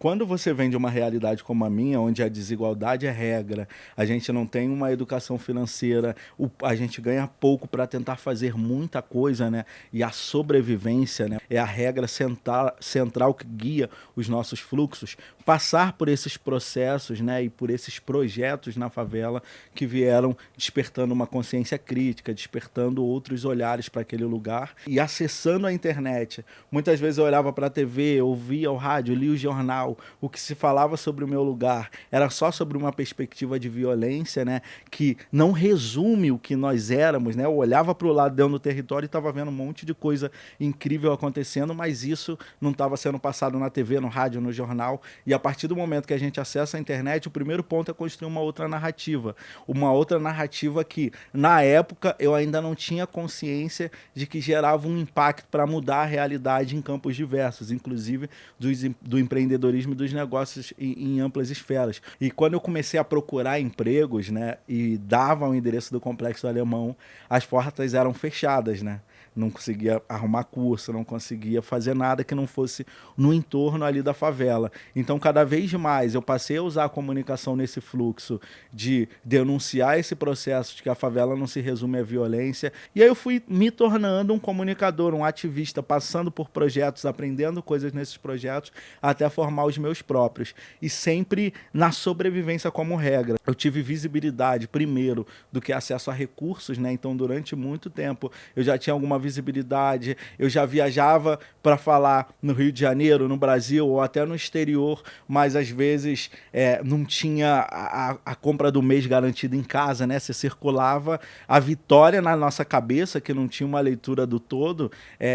Quando você vem de uma realidade como a minha, onde a desigualdade é regra, a gente não tem uma educação financeira, a gente ganha pouco para tentar fazer muita coisa, né? E a sobrevivência, né, é a regra central que guia os nossos fluxos. Passar por esses processos, né, e por esses projetos na favela que vieram despertando uma consciência crítica, despertando outros olhares para aquele lugar e acessando a internet. Muitas vezes eu olhava para a TV, ouvia o rádio, lia o jornal, o que se falava sobre o meu lugar era só sobre uma perspectiva de violência, né, que não resume o que nós éramos, né? Eu olhava para o lado dentro do território e estava vendo um monte de coisa incrível acontecendo, mas isso não estava sendo passado na TV, no rádio, no jornal. E a partir do momento que a gente acessa a internet, o primeiro ponto é construir uma outra narrativa que na época eu ainda não tinha consciência de que gerava um impacto para mudar a realidade em campos diversos, inclusive do empreendedorismo e dos negócios em amplas esferas. E quando eu comecei a procurar empregos, né, e dava o endereço do Complexo Alemão, as portas eram fechadas, né? Não conseguia arrumar curso, não conseguia fazer nada que não fosse no entorno ali da favela. Então, cada vez mais eu passei a usar a comunicação nesse fluxo de denunciar esse processo de que a favela não se resume à violência. E aí eu fui me tornando um comunicador, um ativista, passando por projetos, aprendendo coisas nesses projetos, até formar os meus próprios. E sempre na sobrevivência como regra. Eu tive visibilidade, primeiro, do que acesso a recursos, né? Então, durante muito tempo, eu já tinha alguma visibilidade, eu já viajava para falar no Rio de Janeiro, no Brasil ou até no exterior, mas às vezes não tinha a compra do mês garantida em casa, né? Você circulava a vitória na nossa cabeça, que não tinha uma leitura do todo,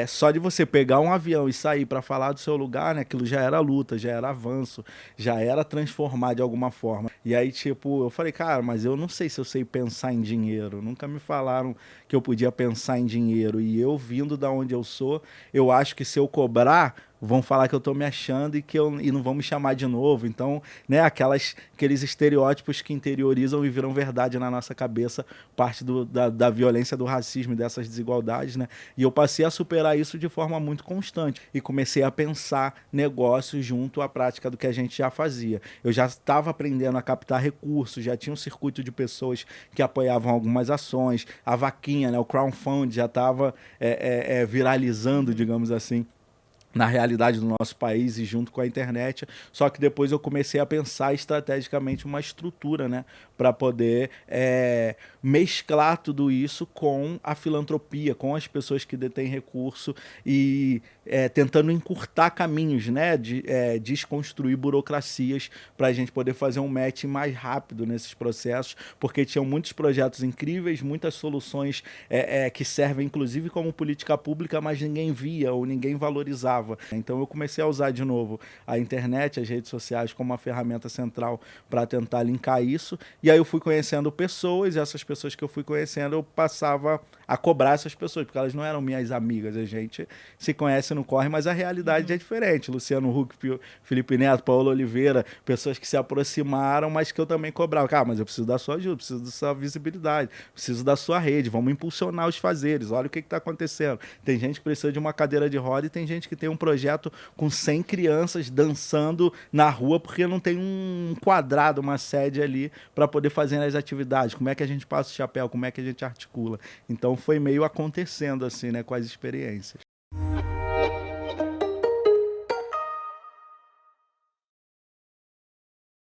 só de você pegar um avião e sair para falar do seu lugar, né? Aquilo já era luta, já era avanço, já era transformar de alguma forma. E aí, tipo, eu falei, cara, mas eu não sei se eu sei pensar em dinheiro, nunca me falaram que eu podia pensar em dinheiro, e eu vindo da onde eu sou, eu acho que se eu cobrar, vão falar que eu tô me achando e não vão me chamar de novo. Então, né, aqueles estereótipos que interiorizam e viram verdade na nossa cabeça, parte da violência, do racismo e dessas desigualdades, né? E eu passei a superar isso de forma muito constante e comecei a pensar negócios junto à prática do que a gente já fazia. Eu já estava aprendendo a captar recursos, já tinha um circuito de pessoas que apoiavam algumas ações, a vaquinha, né, o crowdfunding já estava viralizando, digamos assim, na realidade do nosso país e junto com a internet, só que depois eu comecei a pensar estrategicamente uma estrutura, né, para poder mesclar tudo isso com a filantropia, com as pessoas que detêm recurso e tentando encurtar caminhos, né, desconstruir burocracias para a gente poder fazer um match mais rápido nesses processos, porque tinham muitos projetos incríveis, muitas soluções que servem inclusive como política pública, mas ninguém via ou ninguém valorizava. Então eu comecei a usar de novo a internet, as redes sociais como uma ferramenta central para tentar linkar isso. E aí eu fui conhecendo pessoas, e essas pessoas que eu fui conhecendo, eu passava a cobrar essas pessoas, porque elas não eram minhas amigas. A gente se conhece no corre, mas a realidade é diferente. Luciano Huck, Felipe Neto, Paulo Oliveira, pessoas que se aproximaram, mas que eu também cobrava. Cara, mas eu preciso da sua ajuda, preciso da sua visibilidade, preciso da sua rede, vamos impulsionar os fazeres, olha o que está acontecendo. Tem gente que precisa de uma cadeira de roda e tem gente que tem um projeto com 100 crianças dançando na rua porque não tem um quadrado, uma sede ali para poder fazer as atividades. Como é que a gente passa o chapéu? Como é que a gente articula? Então foi meio acontecendo assim, né, com as experiências.